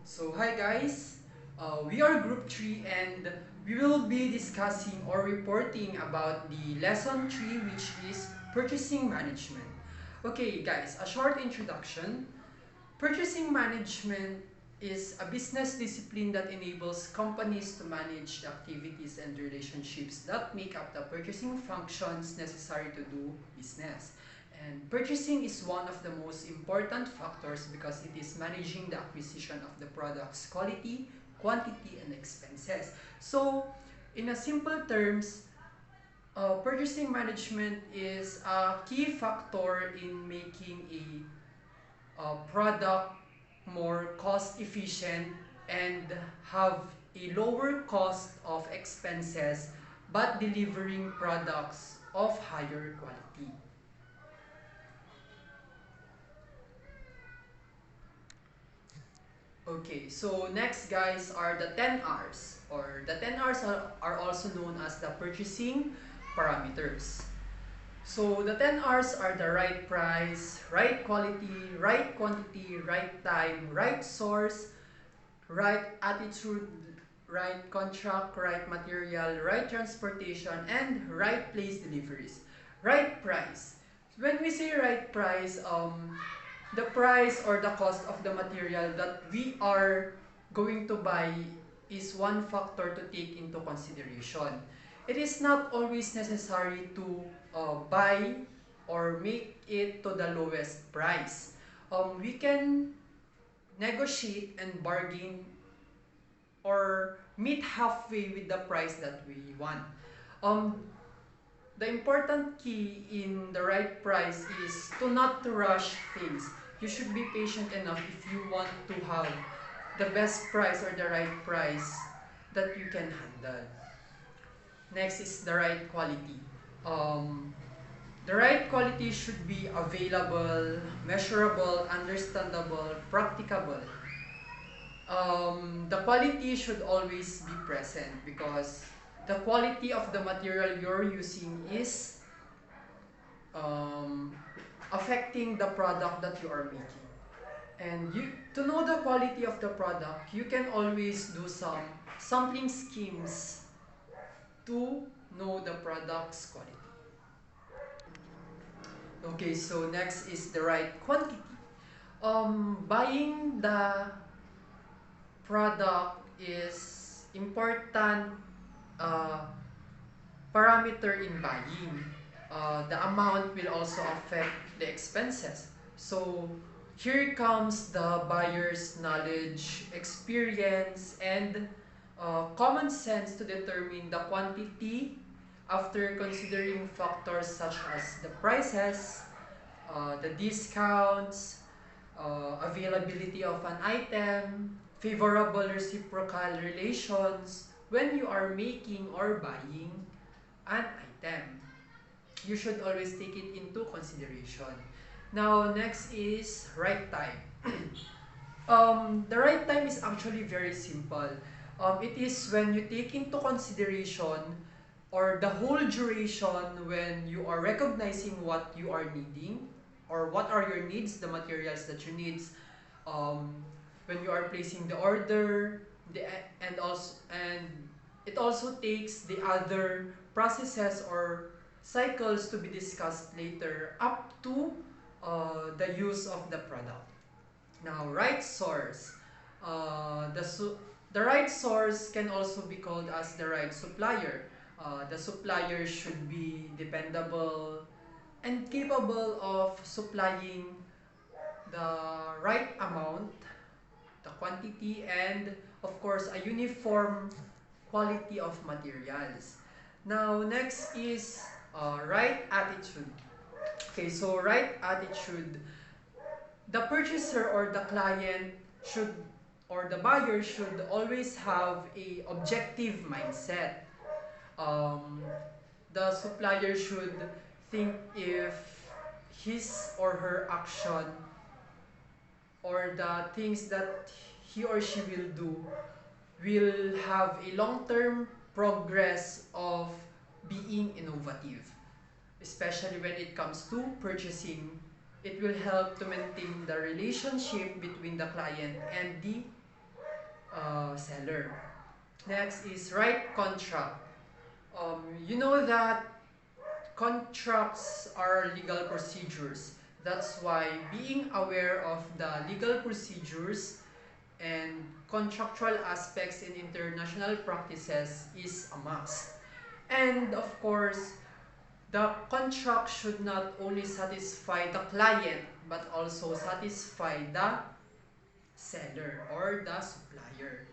So hi guys, we are group 3 and we will be discussing or reporting about the lesson 3, which is purchasing management. Okay guys, a short introduction. Purchasing management is a business discipline that enables companies to manage the activities and relationships that make up the purchasing functions necessary to do business. And purchasing is one of the most important factors because it is managing the acquisition of the product's quality, quantity, and expenses. So, in a simple terms, purchasing management is a key factor in making a product more cost efficient and have a lower cost of expenses but delivering products of higher quality. Okay, so next guys are the 10 R's, or the 10 R's are also known as the purchasing parameters. So the 10 R's are the right price, right quality, right quantity, right time, right source, right attitude, right contract, right material, right transportation, and right place deliveries. Right price. When we say right price, the price or the cost of the material that we are going to buy is one factor to take into consideration. It is not always necessary to buy or make it to the lowest price. We can negotiate and bargain or meet halfway with the price that we want. Um, the important key in the right price is to not rush things. You should be patient enough if you want to have the best price or the right price that you can handle. Next is the right quality. Um, the right quality should be available, measurable, understandable, practicable. The quality should always be present because the quality of the material you're using is um, affecting the product that you are making. And to know the quality of the product, you can always do some sampling schemes to know the product's quality. Okay, so next is the right quantity. Buying the product is important uh, parameter in buying. The amount will also affect the expenses. So here comes the buyer's knowledge, experience, and common sense to determine the quantity after considering factors such as the prices, the discounts, availability of an item, favorable reciprocal relations when you are making or buying an item. You should always take it into consideration. Now, next is right time. The right time is actually very simple. It is when you take into consideration or the whole duration when you are recognizing what you are needing or what are your needs, the materials that you need, um, when you are placing the order, and it also takes the other processes or cycles to be discussed later up to the use of the product. Now, right source. The right source can also be called as the right supplier. The supplier should be dependable and capable of supplying the right amount, the quantity, and of course a uniform quality of materials. Now, next is right attitude. Okay, so right attitude. The purchaser or the client should or the buyer should always have a objective mindset. Um, the supplier should think if his or her action or the things that he or she will do will have a long-term progress of being innovative, especially when it comes to purchasing. It will help to maintain the relationship between the client and the seller. Next is write contract. You know that contracts are legal procedures. That's why being aware of the legal procedures and contractual aspects in international practices is a must. And of course, the contract should not only satisfy the client but also satisfy the seller or the supplier.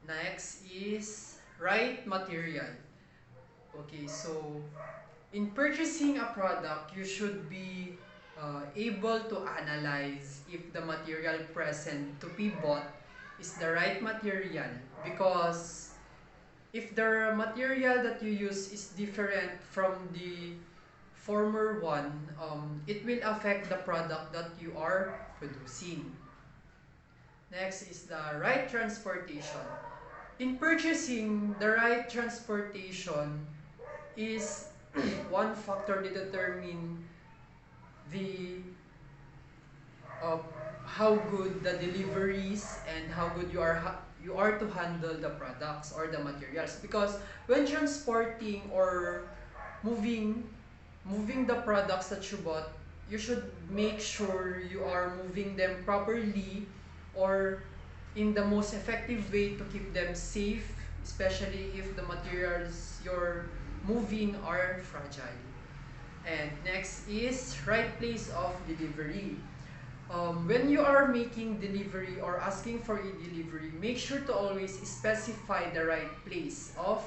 Next is right material. Okay, so in purchasing a product, you should be able to analyze if the material present to be bought is the right material, because if the material that you use is different from the former one, it will affect the product that you are producing. Next is the right transportation. In purchasing, the right transportation is one factor to determine the uh, how good the deliveries and how good you are to handle the products or the materials, because when transporting or moving moving the products that you bought, you should make sure you are moving them properly or in the most effective way to keep them safe, especially if the materials you're moving are fragile. And next is right place of delivery. When you are making delivery or asking for a delivery, make sure to always specify the right place of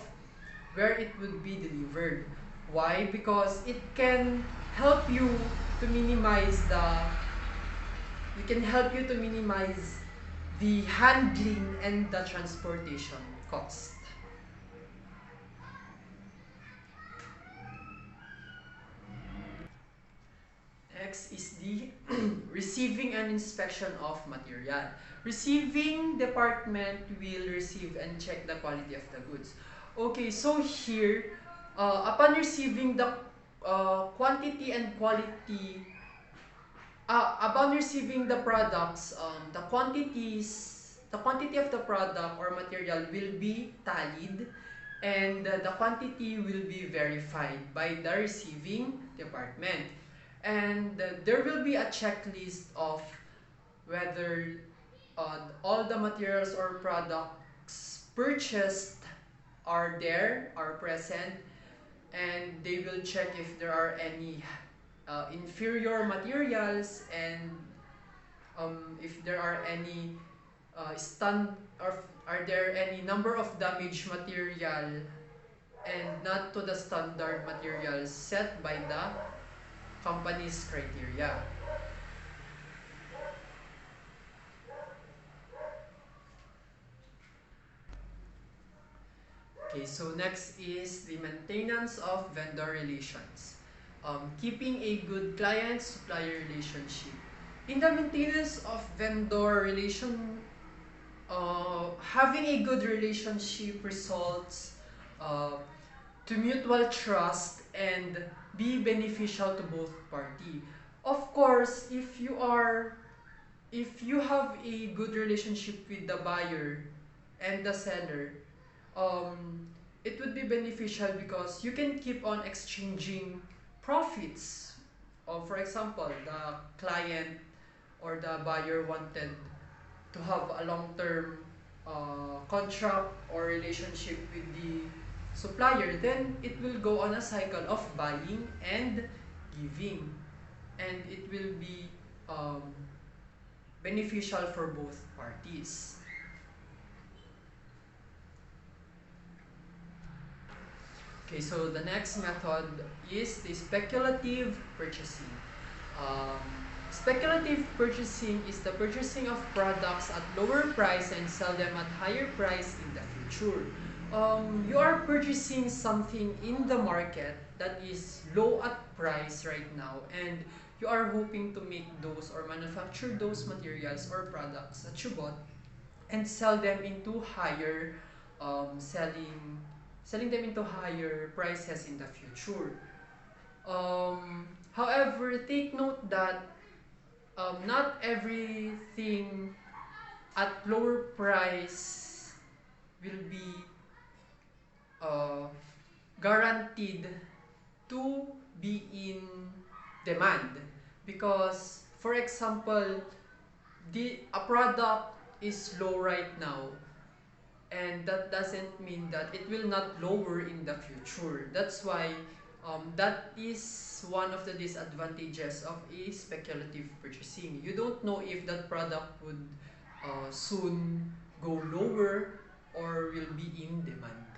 where it would be delivered. Why? Because it can help you to minimize the handling and the transportation cost. Next is the receiving and inspection of material. Receiving department will receive and check the quality of the goods. Okay, so here, upon receiving the quantity and quality, upon receiving the products, the quantity of the product or material will be tallied, and the quantity will be verified by the receiving department. And there will be a checklist of whether all the materials or products purchased are present, and they will check if there are any inferior materials, and if there are any stand or are there any number of damaged material and not to the standard materials set by the company's criteria. Okay, so next is the maintenance of vendor relations. Keeping a good client-supplier relationship. In the maintenance of vendor relation, having a good relationship results uh, to mutual trust and be beneficial to both party. Of course, if you have a good relationship with the buyer and the seller, um, it would be beneficial because you can keep on exchanging profits. For example, the client or the buyer wanted to have a long-term contract or relationship with the supplier, then it will go on a cycle of buying and giving, and it will be um, beneficial for both parties. Okay, so the next method is the speculative purchasing. Um, Speculative purchasing is the purchasing of products at lower price and sell them at higher price in the future. You are purchasing something in the market that is low at price right now, and you are hoping to make those or manufacture those materials or products that you bought and sell them into higher selling them into higher prices in the future. However, take note that not everything at lower price will be uh, guaranteed to be in demand, because for example, a product is low right now, and that doesn't mean that it will not lower in the future. That's why that is one of the disadvantages of a speculative purchasing. You don't know if that product would soon go lower or will be in demand.